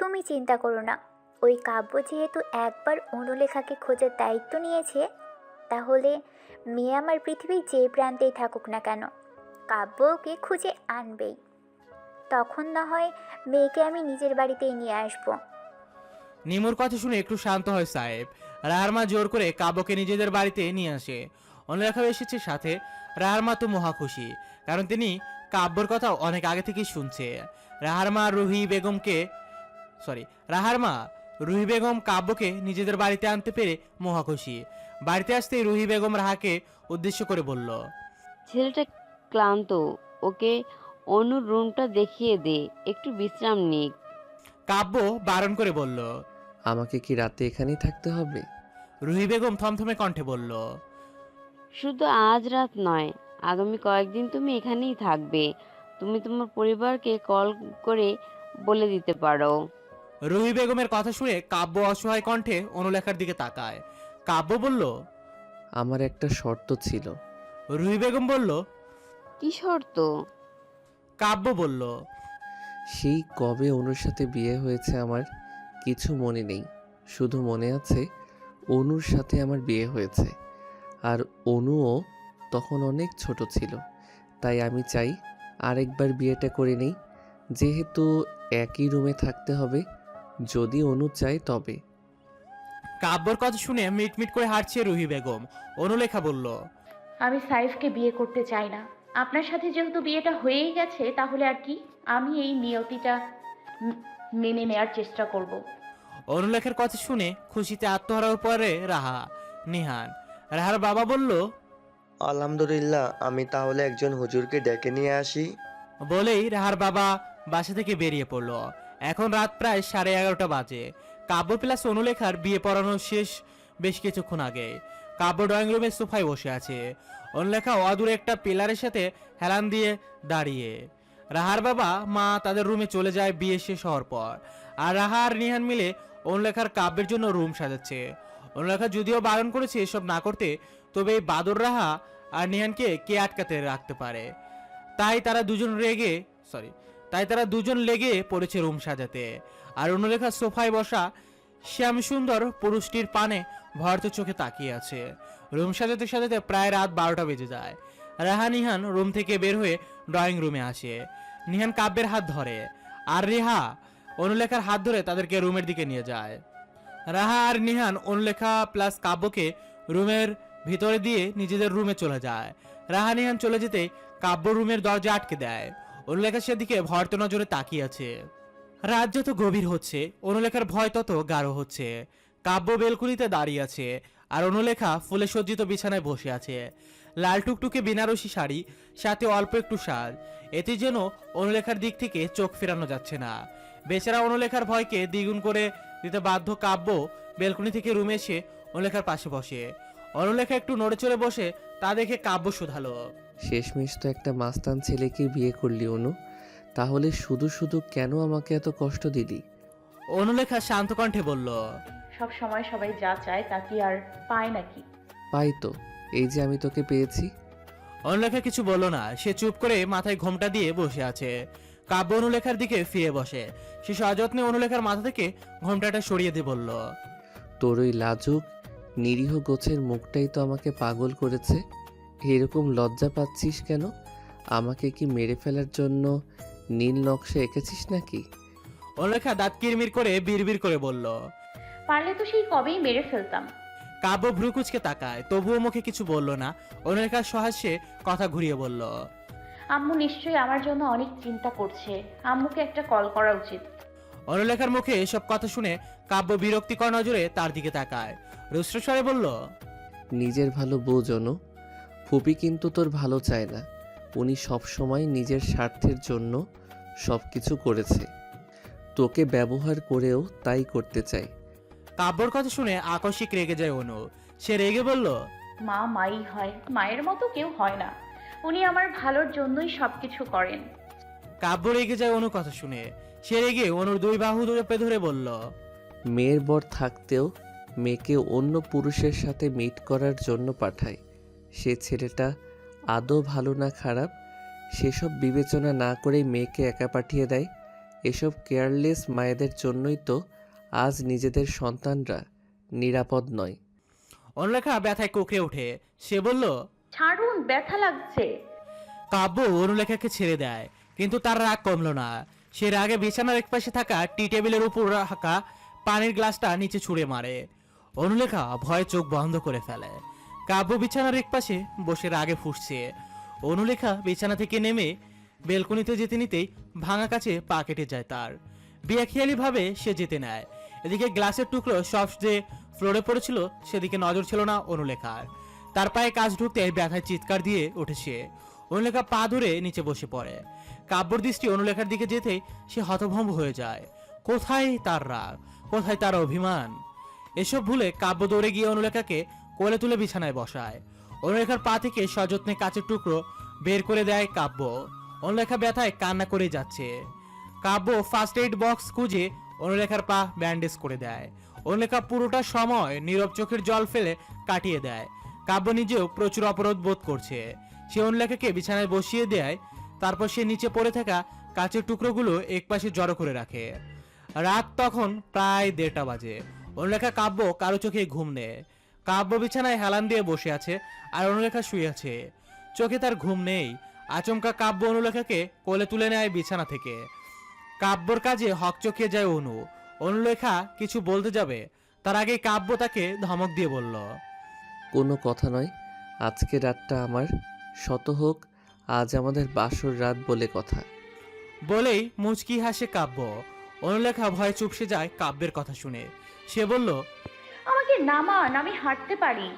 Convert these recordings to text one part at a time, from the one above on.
তুমি চিন্তা করো না, ওই কাব্য যেহেতু একবার অনুলেখাকে খোঁজার দায়িত্ব নিয়েছে, তাহলে মেয়ে আমার পৃথিবীর যে প্রান্তেই থাকুক না কেন, কাব্য ওকে খুঁজে আনবেই। তখন না হয় মেয়েকে আমি নিজের বাড়িতেই নিয়ে আসবো। নিমুর কথা শুনে একটু শান্ত হয় সাহেব। রাহার মা জোর করে কাব্যকে নিজেদের বাড়িতে নিয়ে আসে। অনুলেখাও এসেছে সাথে। রাহার মা তো মহা খুশি, কারণ তিনি কাব্যর কথা অনেক আগে থেকেই শুনছে। রাহার মা রুহি বেগমকে সরি রাহার মা রুহি বেগম কাব্যকে নিজেদের বাড়িতে আনতে পেরে মহা খুশি। বাড়িতে আসতেই রুহি বেগম রাহাকে উদ্দেশ্য করে বলল, ছেলেটা ক্লান্ত, ওকে অনুর রুমটা দেখিয়ে দে, একটু বিশ্রাম নিক। কাব্য বারণ করে বলল। আমাকে কি রাতে এখানেই থাকতে হবে? রুহি বেগম থমথমে কণ্ঠে বলল, শুধু আজ রাত নয়, আগামী কয়েকদিন তুমি এখানেই থাকবে। তুমি তোমার পরিবারকে কল করে বলে দিতে পারো। রুহি বেগমের কথা শুনে কাব্য অসহায় কণ্ঠে অনুলেখার দিকে তাকায়। কাব্য বলল, আমার একটা শর্ত ছিল। রুহি বেগম বলল। কি শর্ত? কাব্য বলল, সেই কবে অনুর সাথে বিয়ে হয়েছে আমার কিছু মনে নেই, শুধু মনে আছে অনুর সাথে আমার বিয়ে হয়েছে। আর অনুও তখন অনেক ছোট ছিল, তাই আমি চাই আরেকবার বিয়েটা করে নেই, যেহেতু একই রুমে থাকতে হবে। যদি অনু চায় তবে। কাব্যর কথা শুনে মিটমিট করে হাঁটছে রুহি বেগম। অনুলেখা বলল, আমি সাইফকে বিয়ে করতে চাই না। আপনার সাথে যেহেতু বিয়েটা হয়েই গেছে, তাহলে আর কি, আমি এই নিয়তিটা মেনে নেয়ার চেষ্টা করব। অনুলেখার কথা শুনে খুশিতে আত্মহারা পরে রাহা নিহান। রাহার বাবা বলল, আলহামদুলিল্লাহ, আমি তাহলে একজন হুজুরকে ডেকে নিয়ে আসি। বলেই রাহার বাবা বাসা থেকে বেরিয়ে পড়লো। এখন রাত প্রায় 11:30 বাজে। কাব্য প্লাস অনুলেখার বিয়ে পড়ানো শেষ বেশ কিছুক্ষণ আগে। কাব্য ড্রয়িং রুমে সোফায় বসে আছে। অনুলেখা অদূরে একটা পিলারের সাথে হেলান দিয়ে দাঁড়িয়ে। রাহার বাবা মা তাদের রুমে চলে যায় বিয়ে শেষ হওয়ার পর। আর রাহা আর নিহান মিলে অনুলেখার কাব্যের জন্য রুম সাজাচ্ছে। অনুলেখা যদিও বারণ করেছে এসব না করতে, তবে এই বাদর রাহা আর নিহানকে কে আটকাতে রাখতে পারে। তাই তারা দুজন লেগে পড়েছে রুম সাজাতে। আর অনুলেখা সোফায় বসা শ্যাম সুন্দর পুরুষটির পানে ভয়ার্থ চোখে তাকিয়ে আছে। রুম সাজাতে সাজাতে প্রায় রাত 12টা বেজে যায়। রাহা নিহান রুম থেকে বের হয়ে ড্রয়িং রুমে আসে। নিহান কাব্যের হাত ধরে, আর রেহা অনুলেখার হাত ধরে তাদেরকে রুমের দিকে নিয়ে যায়। রাহা আর নিহান অনুলেখা প্লাস কাব্যকে রুমের ভিতরে দিয়ে নিজেদের রুমে চলে যায়। রাহা নিহান চলে যেতে কাব্য রুমের দরজা আটকে দেয়। অনুলেখা সেদিকে ভয়ার্থ নজরে তাকিয়ে আছে। রাত যত গভীর হচ্ছে, অনুলেখার ভয় তত গাঢ় হচ্ছে। কাব্য বেলকুনিতে দাঁড়িয়ে আছে, আর অনুলেখা ফুলে সজ্জিত বিছানায় বসে আছে। লাল টুকটুকে বেনারসি শাড়ি, সাথে অল্প একটু সাজ, এতে যেন অনুলেখার দিক থেকে চোখ ফেরানো যাচ্ছে না। বেচারা অনুলেখার ভয়কে দ্বিগুণ করে দিতে বাধ্য কাব্য বেলকুনি থেকে রুমে এসে অনুলেখার পাশে বসে। অনুলেখা একটু নড়ে চড়ে বসে তা দেখে কাব্য শুধালো, শেষমেশ তো একটা মাস্তান ছেলেকে বিয়ে করলি অনু, তাহলে শুধু শুধু কেন আমাকে এত কষ্ট দিলি? অনুলেখা শান্ত কণ্ঠে বলল, সব সময় সবাই যা চায় তা কি আর পায় নাকি? পাই তো, এই যে আমি তোকে পেয়েছি। অনুলেখা কিছু বলল না, সে চুপ করে মাথায় ঘোমটা দিয়ে বসে আছে। কাব্য অনুলেখার দিকে ফিরে বসে। সে সযত্নে অনুলেখার মাথা থেকে ঘোমটাটা সরিয়ে দিয়ে বলল, তোর ওই লাজুক নিরীহ গোছের মুখটাই তো আমাকে পাগল করেছে। এরকম লজ্জা পাচ্ছিস কেন? আমাকে কি মেরে ফেলার জন্য নীল নকশা এঁকেছিস নাকি? অনুলেখা দাঁত কিরমির করে বিড়বিড় করে বলল। পারলে তো সেই কবেই মেরে ফেলতাম। কাব্য ভ্রুকুচকে তাকায়, তবুও মুখে কিছু বলল না। অনুলেখার সহাস্যে কথা ঘুরিয়ে বলল, আম্মু নিশ্চয়ই আমার জন্য অনেক চিন্তা করছে। আম্মুকে একটা কল করা উচিত। অনুলেখার মুখে এসব কথা শুনে কাব্য বিরক্তিকর নজরে তার দিকে তাকায়। রুষ্টস্বরে বলল, নিজের ভালো বোঝ অনু, ফুপি কিন্তু তোর ভালো চায় না। উনি সব সময় নিজের স্বার্থের জন্য সব কিছু করেছে, তোকে ব্যবহার করেও তাই করতে চায়। কাব্যর কথা শুনে আকস্মিক রেগে যায় অনু। সে রেগে বলল, মা মাই হয়, মায়ের মতো কেউ হয় না। উনি আমার ভালোর জন্যই সবকিছু করেন। কাব্য রেগে যায় অনু কথা শুনে। সে রেগে অনুর দুই বাহু চেপে ধরে বলল, মেয়ের বর থাকতেও মেয়েকে অন্য পুরুষের সাথে মিট করার জন্য পাঠায়। সে ছেলেটা আদৌ ভালো না খারাপ সেসব বিবেচনা না করেই মেয়েকে একা পাঠিয়ে দেয়। এসব কেয়ারলেস মায়েদের জন্যই তো আজ নিজেদের সন্তানরা নিরাপদ নয়। অনুলেখা ব্যথায় কুকড়ে ওঠে। সে বলল, ছাড়ুন, ব্যথা লাগছে। কাব্য অনুলেখাকে ছেড়ে দেয়, কিন্তু তার রাগ কমলো না। সে রাগে বিছানার একপাশে থাকা টি টেবিলের উপর রাখা পানির গ্লাসটা নিচে ছুঁড়ে মারে। অনুলেখা ভয়ে চোখ বন্ধ করে ফেলে। কাব্য বিছানার একপাশে বসে রাগে ফুঁসছে। অনুলেখা বিছানা থেকে নেমে বেলকনিতে যেতে নিতেই ভাঙা কাছে পা কেটে যায় তার। বেখেয়ালি ভাবে সে যেতে নেয়। এদিকে গ্লাসের টুকরো সব যে ফ্লোরে পড়েছিল সেদিকে নজর ছিল না অনুলেখার। তার পায়ে কাজ ঢুকতে ব্যথায় চিৎকার দিয়ে উঠেছে। অনুলেখা পা ধরে নিচে বসে পড়ে। কাব্যর দৃষ্টি অনুলেখার দিকে যেতেই সে হতভম্ব হয়ে যায়। কোথায় তার রাগ, কোথায় তার অভিমান? এসব ভুলে কাব্য দৌড়ে গিয়ে অনুলেখাকে কোলে তুলে বিছানায় বসায়। অনুলেখার পা থেকে সযত্নে কাচের টুকরো বের করে দেয় কাব্য। অনুলেখা ব্যথায় কান্না করে যাচ্ছে। কাব্য ফার্স্ট এইড বক্স খুঁজে অনুলেখার পা ব্যান্ডেজ করে দেয়। অনুলেখা পুরোটা সময় নীরব চোখের জল ফেলে কাটিয়ে দেয়। কাব্য নিজেও প্রচুর অপরাধ বোধ করছে। সে অনুলেখাকে বিছানায় বসিয়ে দেয়। তারপর সে নিচে পড়ে থাকা কাচের টুকরোগুলো একপাশে জড়ো করে রাখে। রাত তখন প্রায় 1:30 বাজে। অনুলেখা কাব্য কারো চোখে ঘুম নেয়। কাব্য বিছানায় হেলান দিয়ে বসে আছে আর অনুলেখা শুয়ে আছে। চোখে তার ঘুম নেই। আচমকা কাব্য অনুলেখাকে কোলে তুলে নেয় বিছানা থেকে। কাব্যর কাজে হকচকিয়ে যায় অনু। অনুলেখা কিছু বলতে যাবে, তার আগে কাব্য তাকে ধমক দিয়ে বলল, কোনো কথা নয়, আজকে রাতটা আমার, শত হোক আজ আমাদের বাসর রাত বলে কথা। বলেই মুচকি হাসে কাব্য। অনুলেখা ভয়ে চুপসে যায় কাব্যের কথা শুনে। সে বলল, আমাকে নামান, আমি হাঁটতে পারি।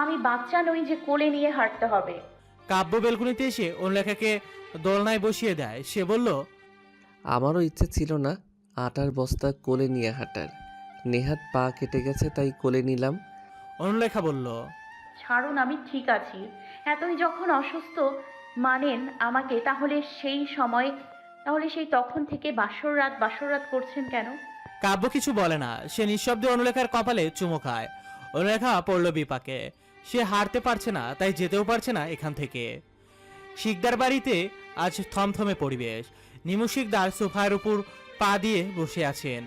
আমি বাচ্চা নই যে কোলে নিয়ে হাঁটতে হবে। কাব্য বেলকুনিতে এসে অনুলেখাকে দোলনায় বসিয়ে দেয়। সে বলল, আমারও ইচ্ছে ছিল না আটার বস্তা কোলে নিয়ে হাঁটার। নেহাত পা কেটে গেছে তাই কোলে নিলাম। অনুলেখা বলল, ছাড়ুন, আমি ঠিক আছি। এতই যখন অসুস্থ মানেন আমাকে, তাহলে সেই তখন থেকে বাসর রাত করছেন কেন? কাব্য কিছু বলে না। সে নিঃশব্দে অনুলেখার কপালে চুমো খায়। অনুলেখা পড়ল বিপাকে। সে হারতে পারছে না, তাই যেতেও পারছে না এখান থেকে। শিকদার বাড়িতে আজ থমথমে পরিবেশ। নিমু শিকদার সোফার উপর পা দিয়ে বসে আছেন।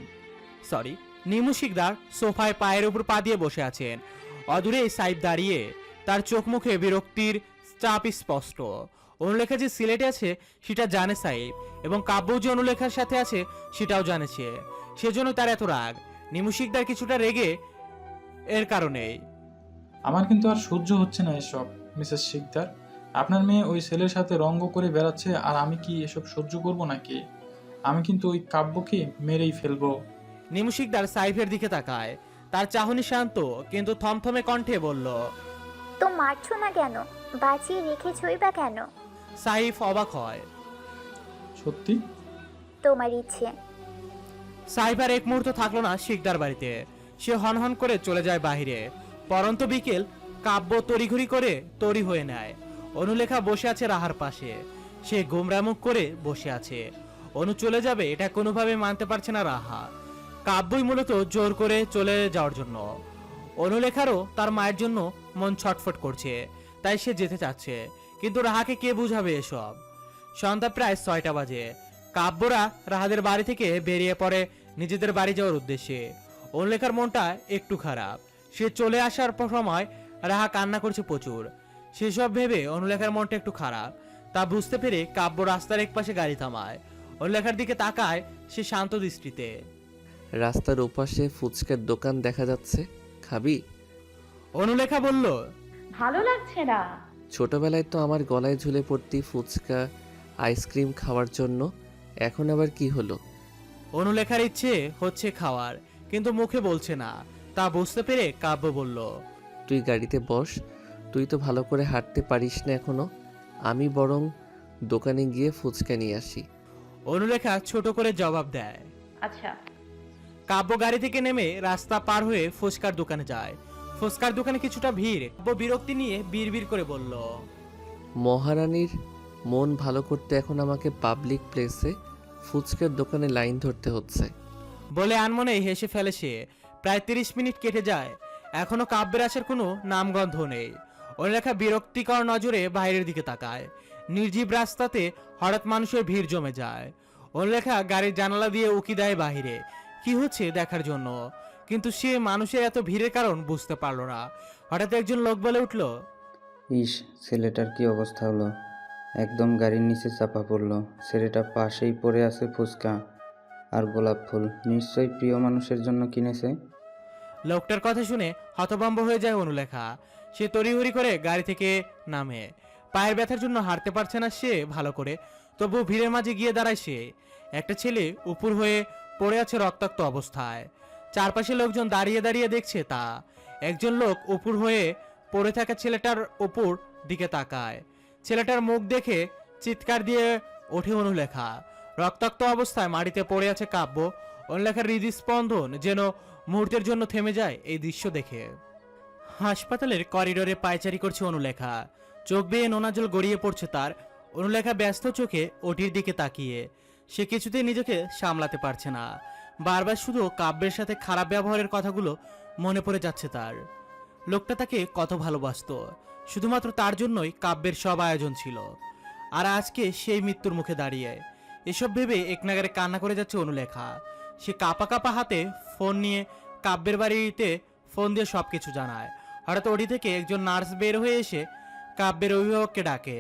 নিমু শিকদার সোফায় পায়ের উপর পা দিয়ে বসে আছেন। অদূরে সাইব দাঁড়িয়ে, তার চোখ মুখে বিরক্তির চাপ স্পষ্ট। অনুলেখা যে সিলেটে আছে সেটা জানে সাইব, এবং কাব্য যে অনুলেখার সাথে আছে সেটাও জানেছে। সেজন্য তার এত রাগ। নিমু শিকদার কিছুটা রেগে এর কারণেই। আমার কিন্তু আর সহ্য হচ্ছে না এসব, মিসেস শিকদার। আপনার মেয়ে ওই ছেলের সাথে রঙ্গ করে বেড়াচ্ছে, আর আমি কি এসব সহ্য করব নাকি? আমি কিন্তু ওই কাব্যকে মেরেই ফেলবো। নিমু শিকদার সাইফের দিকে তাকায়। তার চাহনি শান্ত কিন্তু থমথমে কণ্ঠে বলল, তো মারছো না কেন? বাঁচিয়ে রেখেছই বা কেন? সাইফ অবাক হয়। সত্যি? তোমার ইচ্ছে। সাইফ আর এক মুহূর্ত থাকলো না শিকদার বাড়িতে। সে হনহন করে চলে যায় বাহিরে। পরন্ত বিকেল। কাব্য তড়িঘড়ি করে তৈরি হয়ে নেয়। অনুলেখা বসে আছে রাহার পাশে। সে গোমরা মুখ করে বসে আছে। অনু চলে যাবে এটা কোনোভাবে মানতে পারছে না রাহা। কাব্যই মূলত জোর করে চলে যাওয়ার জন্য। অনুলেখারও তার মায়ের জন্য মন ছটফট করছে, তাই সে যেতে চাচ্ছে। কিন্তু রাহাকে কে বুঝাবে এসব? সন্ধ্যা প্রায় 6টা বাজে। কাব্যরা রাহাদের বাড়ি থেকে বেরিয়ে পড়ে নিজেদের বাড়ি যাওয়ার উদ্দেশ্যে। অনুলেখার মনটা একটু খারাপ। সে চলে আসার সময় রাহা কান্না করছে প্রচুর। সেসব ভেবে অনুলেখার মনটা একটু খারাপ। তা বুঝতে পেরে কাব্য রাস্তার একপাশে গাড়ি থামায়। অনুলেখার দিকে তাকায় সে শান্ত দৃষ্টিতে। রাস্তার ওপাশে ফুচকার দোকান দেখা যাচ্ছে, খাবি? অনুলেখা বলল, ভালো লাগছে না। ছোটবেলায় তো আমার গলায় ঝুলে পড়তি ফুচকা আইসক্রিম খাওয়ার জন্য, এখন আবার কি হলো? অনুলেখার ইচ্ছে হচ্ছে খাওয়ার, কিন্তু মুখে বলছে না। তা বুঝতে পেরে কাব্য বলল, তুই গাড়িতে বস, তুই তো ভালো করে হাঁটতে পারিস না এখনো। আমি বরং দোকানে গিয়ে ফুচকা নিয়ে আসি। অনুলেখা ছোট করে জবাব দেয়। আচ্ছা। কাব্য গাড়ি থেকে নেমে রাস্তা পার হয়ে ফুচকার দোকানে যায়। ফুচকার দোকানে কিছুটা ভিড়। কাব্য বিরক্তি নিয়ে বিড়বিড় করে বলল, মহারানীর মন ভালো করতে এখন আমাকে পাবলিক প্লেসে ফুচকার দোকানে লাইন ধরতে হচ্ছে। বলে আনমনে হেসে ফেলে সে। প্রায় 30 মিনিট কেটে যায়, এখনো কাব্যের আসার কোনো নামগন্ধ নেই। অনুলেখা বিরক্তিকর নজরে বাইরের দিকে তাকায়। নির্জীব রাস্তাতে হঠাৎ মানুষের ভিড় জমে যায়। অনুলেখা গাড়ির জানালা দিয়ে উকি দেয় বাহিরে কি হচ্ছে দেখার জন্য, কিন্তু সে মানুষের এত ভিড়ের কারণ বুঝতে পারলো না। হঠাৎ একজন লোক বলে উঠল, ইস, ছেলেটার কি অবস্থা হলো! একদম গাড়ির নিচে চাপা পড়লো। ছেলেটা পাশেই পড়ে আছে ফুচকা আর গোলাপ ফুল, নিশ্চয়ই প্রিয় মানুষের জন্য কিনেছে। লোকটার কথা শুনে হতভম্ব হয়ে যায় অনুলেখা। সে তড়িঘড়ি করে গাড়ি থেকে নামে। পায়ের ব্যথার জন্য হাঁটতে পারছে না সে ভালো করে, তবুও ভিড়ের মাঝে গিয়ে দাঁড়ায় সে। একটা ছেলে উপর হয়ে পড়ে আছে রক্তাক্ত অবস্থায়। চারপাশে লোকজন দাঁড়িয়ে দাঁড়িয়ে দেখছে তা। একজন লোক উপর হয়ে পড়ে থাকা ছেলেটার উপর দিকে তাকায়। ছেলেটার মুখ দেখে চিৎকার দিয়ে ওঠে অনুলেখা। রক্তাক্ত অবস্থায় মাটিতে পড়ে আছে কাব্য। অনুলেখার হৃদস্পন্দন যেন মুহূর্তের জন্য থেমে যায় এই দৃশ্য দেখে। হাসপাতালের করিডোরে পায়চারি করছে অনুলেখা। চোখ বেয়ে নোনা জল গড়িয়ে পড়ছে তার। অনুলেখা ব্যস্ত চোখে ওটির দিকে তাকিয়ে সে কিছুতেই নিজেকে সামলাতে পারছে না। বারবার শুধু কাব্যের সাথে খারাপ ব্যবহারের কথাগুলো মনে পড়ে যাচ্ছে তার। লোকটা তাকে কত ভালোবাসতো, শুধুমাত্র তার জন্যই কাব্যের সব আয়োজন ছিল। আর আজকে সেই মৃত্যুর মুখে দাঁড়িয়ে এসব ভেবে একনাগারে কান্না করে যাচ্ছে অনুলেখা। সে কাঁপা কাঁপা হাতে ফোন নিয়ে কাব্যের বাড়িতে ফোন দিয়ে সব কিছু জানায়। হঠাৎ ওটি থেকে একজন নার্স বের হয়ে এসে কাব্যের অভিভাবককে ডাকে।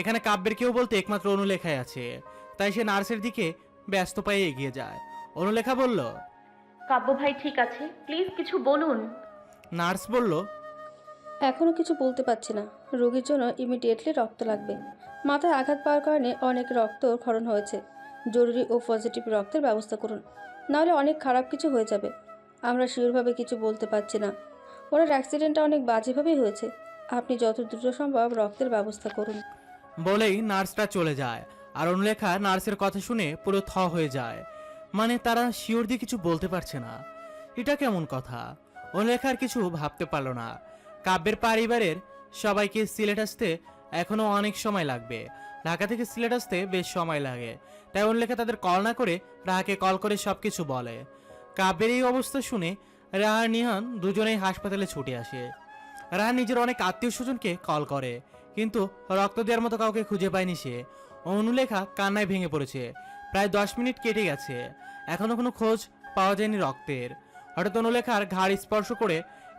এখানে কাব্যের কেউ বলতে একমাত্র অনুলেখাই আছে, তাই সে নার্সের দিকে ব্যস্ত পায়ে এগিয়ে যায়। অনুলেখা বলল, কাব্য ভাই ঠিক আছে, প্লিজ কিছু বলুন। নার্স বলল, এখনও কিছু বলতে পারছি না। রোগীর জন্য ইমিডিয়েটলি রক্ত লাগবে। মাথায় আঘাত পাওয়ার কারণে অনেক রক্ত ক্ষরণ হয়েছে। জরুরি ও পজিটিভ রক্তের ব্যবস্থা করুন, নাহলে অনেক খারাপ কিছু হয়ে যাবে। আমরা শিওরভাবে কিছু বলতে পারছি না। ওনার অ্যাক্সিডেন্টটা অনেক বাজেভাবেই হয়েছে। আপনি যত দ্রুত সম্ভব রক্তের ব্যবস্থা করুন। বলেই নার্সটা চলে যায়। আর অনুলেখা নার্সের কথা শুনে পুরো থ হয়ে যায়। মানে তারা শিওর দিয়ে কিছু বলতে পারছে না, এটা কেমন কথা? অনুলেখার কিছু ভাবতে পারলো না। কাব্যের পরিবারের সবাইকে সিলেট আসতে এখনো অনেক সময় লাগবে। ঢাকা থেকে সিলেট আসতে বেশ সময় লাগে, তাই অনুলেখা তাদের কল না করে রাহাকে কল করে সবকিছু বলে। কাব্যের এই অবস্থা শুনে রাহা আর নিহান দুজনেই হাসপাতালে ছুটে আসে। রাহা নিজের অনেক আত্মীয় স্বজনকে কল করে, কিন্তু রক্ত দেওয়ার মতো কাউকে খুঁজে পায়নি সে। অনুলেখা কান্নায় ভেঙে পড়েছে। প্রায় 10 মিনিট কেটে গেছে, এখনো কোনো খোঁজ পাওয়া যায়নি রক্তের। হঠাৎ অনুলেখার ঘাড় স্পর্শ করে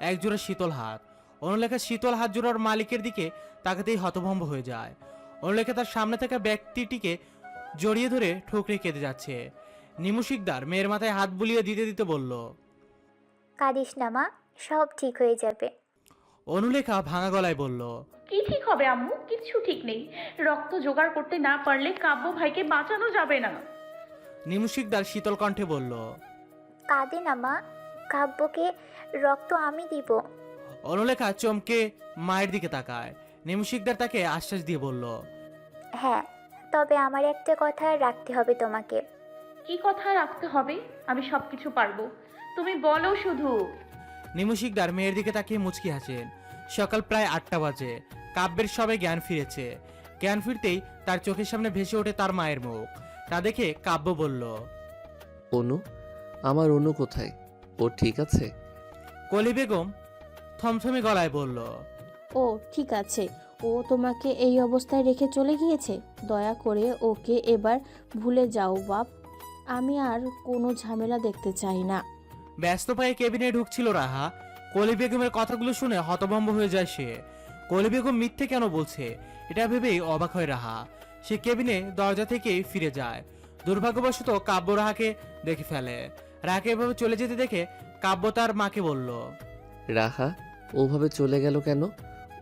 একজোড়া শীতল হাত। অনুলেখা শীতল হাত জোড়ার মালিকের দিকে তাকাতেই হতভম্ব হয়ে যায়। অনুলেখা তার সামনে থাকা ব্যক্তিটিকে জড়িয়ে ধরে ঠোকরে কেঁদে যাচ্ছে। নিমু শিকদার মেয়ের মাথায় হাত বুলিয়ে দিতে দিতে বলল, কাঁদিস না মা, সব ঠিক হয়ে যাবে। অনুলেখা ভাঙা গলায় বলল, কি ঠিক হবে আম্মু? কিচ্ছু ঠিক নেই। রক্ত জোগাড় করতে না পারলে কাব্য ভাইকে বাঁচানো যাবে না। নিমু শিকদার শীতল কণ্ঠে বলল। কাঁদে না মা, কাব্যকে রক্ত আমি দিব। অনুলেখা চমকে মায়ের দিকে তাকায়। নিমু শিকদার তাকে আশ্বাস দিয়ে বলল, হ্যাঁ, তবে আমার একটা কথা রাখতে হবে তোমাকে। কি কথা রাখতে হবে? আমি সবকিছু পারবো, তুমি বলো শুধু। নিমু শিকদার মেয়ের দিকে তাকিয়ে মুচকি হাসেন। সকাল প্রায় 8টা বাজে। কাব্যের সবে জ্ঞান ফিরেছে। জ্ঞান ফিরতেই তার চোখের সামনে ভেসে ওঠে তার মায়ের মুখ। তা দেখে কাব্য বলল, অনু, আমার অনু কোথায়? ও ঠিক আছে? কলি বেগম থমথমে গলায় বলল, ও ঠিক আছে। ও তোমাকে এই অবস্থায় রেখে চলে গিয়েছে। দয়া করে ওকে এবার ভুলে যাও বাপ। আমি আর কোনো ঝামেলা দেখতে চাই না। ব্যস্ত পায়ে কেবিনে ঢুকছিল রাহা। কলি বেগমের কথাগুলো শুনে হতভম্ব হয়ে যায় সে। কলি বেগম মিথ্যে কেন বলছে এটা ভেবেই অবাক হয় রাহা। সে কেবিনে দরজা থেকেই ফিরে যায়। দুর্ভাগ্যবশত কাব্য রাহাকে দেখে ফেলে। রাহাকে এভাবে চলে যেতে দেখে কাব্য তার মাকে বলল, রাহা ওভাবে চলে গেল কেন?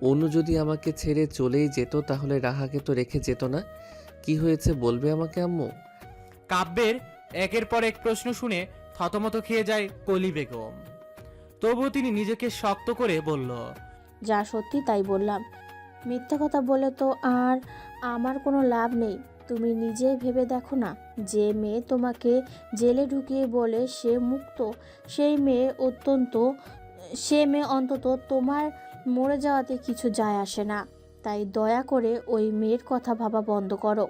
অনু যদি আমাকে ছেড়ে চলেই যেত তাহলে রাহাকে তো রেখে যেত না। কি হয়েছে বলবে আমাকে আম্মু? কাব্যের একের পর এক প্রশ্ন শুনে থতমত খেয়ে যায় কলি বেগম। তবুও তিনি নিজেকে শক্ত করে বলল, যা সত্যি তাই বললাম। মিথ্যা কথা বলে তো আর আমার কোনো লাভ নেই। তুমি নিজেই ভেবে দেখো না, যে মেয়ে তোমাকে জেলে ঢুকিয়ে বলে সে মুক্ত, সে মেয়ে অন্তত তোমার মরে যাওয়াতে কিছু যায় আসে না। তাই দয়া করে ওই মেয়ের কথা ভাবা বন্ধ করো।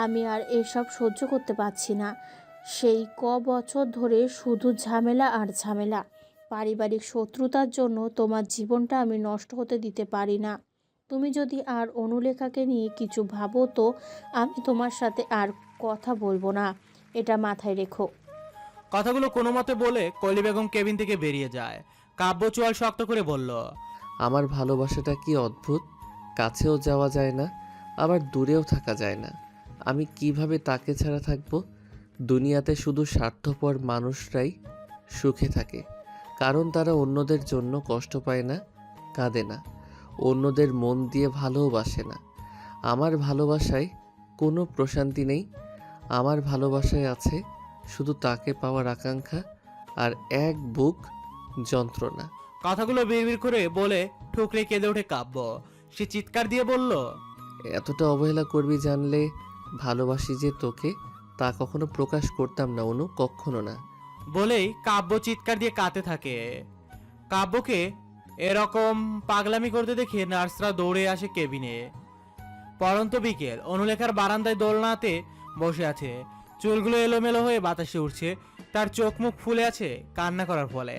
আমি আর এসব সহ্য করতে পারছি না। সেই বছর ধরে শুধু ঝামেলা আর ঝামেলা। পারিবারিক শত্রুতার জন্য তোমার জীবনটা আমি নষ্ট হতে দিতে পারি না। তুমি যদি আর অনুলেখাকে নিয়ে কিছু ভাবো তো আমি তোমার সাথে আর কথা বলবো না, এটা মাথায় রেখো। কথাগুলো কোনো মতে বলে কলি বেগম কেবিন থেকে বেরিয়ে যায়। কাব্য চোয়াল শক্ত করে বলল, আমার ভালোবাসাটা কি অদ্ভুত, কাছেও যাওয়া যায় না আবার দূরেও থাকা যায় না। আমি কিভাবে তাকে ছাড়া থাকবো? দুনিয়াতে শুধু স্বার্থপর মানুষরাই সুখে থাকে, কারণ তারা অন্যদের জন্য কষ্ট পায় না, কাঁদে না, অন্যদের মন দিয়ে ভালোবাসে না। আমার ভালোবাসায় কোনো প্রশান্তি নেই। আমার ভালোবাসায় আছে শুধু তাকে পাওয়ার আকাঙ্ক্ষা আর এক বুক যন্ত্রণা। কথাগুলো বিড়বিড় করে বলে ঠুকরে কেঁদে ওঠে কাব্য। সে চিৎকার দিয়ে বলল, এতটা অবহেলা করবি জানলে ভালোবাসি যে তোকে, তা কখনো প্রকাশ করতাম না অনু, কখনো না। বলেই কাব্য চিৎকার দিয়ে কাঁদতে থাকে। কাব্যকে এরকম পাগলামি করতে দেখে নার্সরা দৌড়ে আসে কেবিনে। পরন্ত বিকেল, অনুলেখার বারান্দায় দোলনাতে বসে আছে। চুলগুলো এলোমেলো হয়ে বাতাসে উঠছে, তার চোখ মুখ ফুলে আছে কান্না করার ফলে।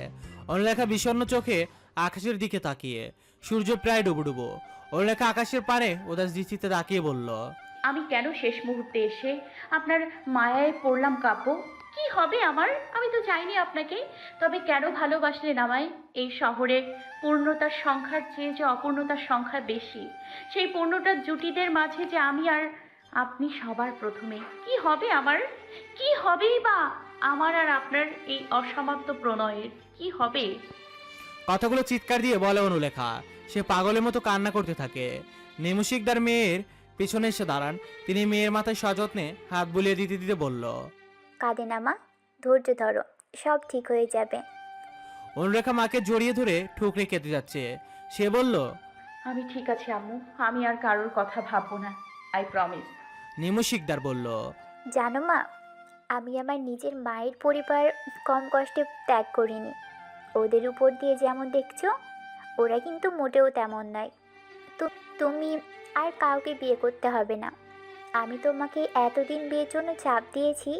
অনুলেখা বিষণ্ণ চোখে আকাশের দিকে তাকিয়ে, সূর্য প্রায় ডুবুডুবু। অনুলেখা আকাশের পানে উদাস দৃষ্টিতে তাকিয়ে বলল, আমি কেন শেষ মুহূর্তে এসে আপনার মায়ায় পড়লাম কাব্য? কি হবে আমার? আমি তো চাইনি আপনাকে, তবে কেন ভালোবাসলেন আমায়? এই শহরে পূর্ণতার সংখ্যার চেয়ে যে অপূর্ণতার সংখ্যা বেশি, সেই পূর্ণতার জুটিদের মাঝে যে আমি আর আপনি সবার প্রথমে। কি হবে আমার? কি হবেই বা আমার আর আপনার এই অসমাপ্ত প্রণয়ের? কি হবে? কথাগুলো চিৎকার দিয়ে বলে অনুলেখা। সে পাগলের মতো কান্না করতে থাকে। নেমু শিকদার মেয়ের পেছনে এসে দাঁড়ান। তিনি মেয়ের মাথায় সযত্নে হাত বুলিয়ে দিতে দিতে বলল, কাঁদে না মা, ধৈর্য ধরো, সব ঠিক হয়ে যাবে। অনুরেখা মাকে জড়িয়ে ধরে ঠুকরে কেটে যাচ্ছে। সে বলল, আমি ঠিক আছে আম্মু, আমি আর কারোর কথা ভাববো না, আই প্রমিস। নেমু শিকদার বলল, জানো মা, আমি আমার নিজের মায়ের পরিবার কম কষ্টে ত্যাগ করিনি। ওদের উপর দিয়ে যেমন দেখছো, ওরা কিন্তু মোটেও তেমন নয়। তুমি আর কাউকে বিয়ে করতে হবে না। আমি তোমাকে এতদিন বিয়ের জন্য চাপ দিয়েছি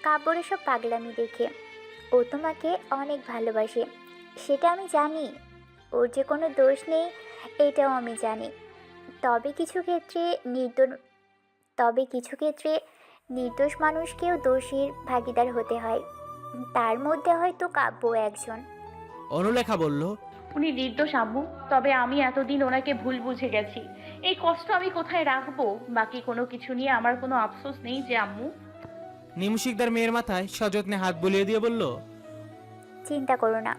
কাব্যর সব পাগলামি দেখে। ও তোমাকে অনেক ভালোবাসে, সেটা আমি জানি। ওর যে কোনো দোষ নেই এটাও আমি জানি। তবে কিছু ক্ষেত্রে নির্দোষ মানুষকেও দোষীর ভাগীদার হতে হয়। তার মধ্যে হয়তো কাব্য একজন। অনুলেখা বলল, উনি নির্দোষ আম্মু, তবে আমি এতদিন ওনাকে ভুল বুঝে গেছি। এই কষ্ট আমি কোথায় রাখবো? বাকি কোনো কিছু নিয়ে আমার কোনো আফসোস নেই যে আম্মু। নেমু শিকদার মেয়ের মাথায় সযত্নে হাত বুলিয়ে দিয়ে বলল, চিন্তা করো না,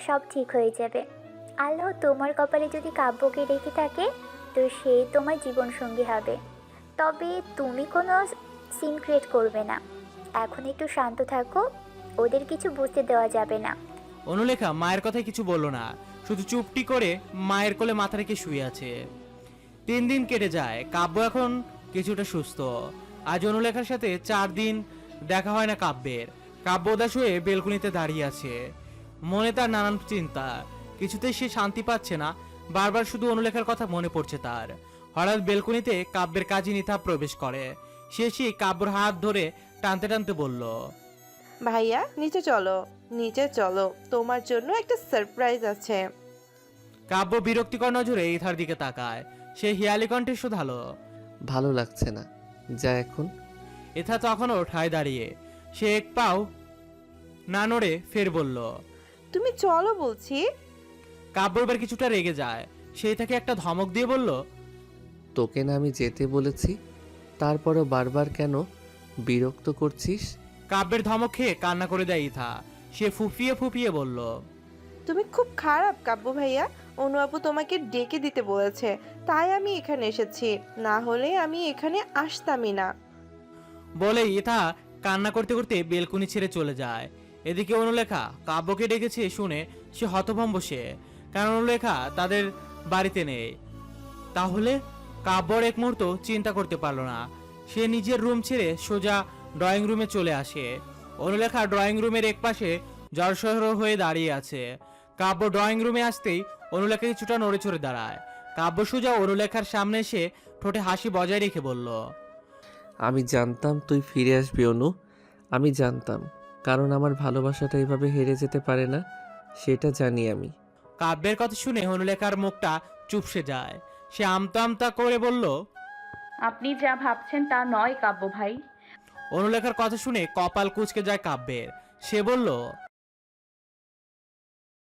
সব ঠিক হয়ে যাবে। আল্লাহ তোমার কপালে যদি কাব্যকে রেখে থাকে তো সে তোমার জীবনসঙ্গী হবে। তবে তুমি কোনো সিন ক্রিয়েট করবে না। এখন একটু শান্ত থাকো, ওদের কিছু বুঝতে দেওয়া যাবে না। অনুলেখা মায়ের কথায় কিছু বলল না, শুধু চুপটি করে মায়ের কোলে মাথা রেখে শুয়ে আছে। 3 দিন কেটে যায়। কাব্য এখন কিছুটা সুস্থ। আজ অনুলেখার সাথে 4 দিন দেখা হয় না কাব্যের। কাব্য উদাস হয়ে বেলকুনিতে দাঁড়িয়ে আছে। মনে তার নানান চিন্তা, কিছুতেই সে শান্তি পাচ্ছে না। বারবার শুধু অনুলেখার কথা মনে পড়ছে তার। হঠাৎ বেলকুনিতে কাব্যের কাজী নিথা প্রবেশ করে। সে কাব্যর হাত ধরে টানতে টানতে বলল, ভাইয়া নিচে চলো, নিচে চলো, তোমার জন্য একটা সারপ্রাইজ আছে। কাব্য বিরক্তিকর নজরে ইথার দিকে তাকায়। সে হিয়ালি কণ্ঠে শোধালো, ভালো লাগছে না, যা এখন। ইথা তখনও ঠায় দাঁড়িয়ে। সে এক পাও না নড়ে ফের বলল, তুমি চলো বলছি। কাব্য এবার কিছুটা রেগে যায়। সেই তাকে একটা ধমক দিয়ে বলল, তোকে না আমি যেতে বলেছি, তারপরও বারবার কেন বিরক্ত করছিস? কাব্যের ধমক খেয়ে কান্না করে দেয় ইথা। সে ফুপিয়ে ফুপিয়ে বলল, তুমি খুব খারাপ কাব্য ভাইয়া, অনু আপু তোমাকে ডেকে দিতে বলেছে, তাই আমি এখানে এসেছি, না হলে আমি এখানে আসতামই না। বলে ইথা কান্না করতে করতে বেলকুনি ছেড়ে চলে যায়। এদিকে অনুলেখা কাব্যকে ডেকেছে শুনে সে হতভম্ব। সে কারণ অনুলেখা তাদের বাড়িতে নেই। তাহলে কাব্যর এক মুহূর্ত চিন্তা করতে পারল না। সে নিজের রুম ছেড়ে সোজা ড্রয়িং রুমে চলে আসে। অনুলেখা ড্রয়িং রুমের একপাশে জড়সড় হয়ে দাঁড়িয়ে আছে। কাব্য ড্রয়িং রুমে আসতেই অনুলেখা কিছুটা নড়ে চড়ে দাঁড়ায়। কাব্য সোজা অনুলেখার সামনে এসে ঠোঁটে হাসি বজায় রেখে বলল, আমি জানতাম তুই ফিরে আসবি অনু, আমি জানতাম, কারণ আমার ভালোবাসাটা এভাবে হেরে যেতে পারে না, সেটা জানি আমি। কাব্যের কথা শুনে অনুলেখার মুখটা চুপসে যায়। সে আমতা আমতা করে বলল, আপনি যা ভাবছেন তা নয় কাব্য ভাই। অনুলেখার কথা শুনে কপাল কুঁচকে যায় কাব্যের। সে বলল,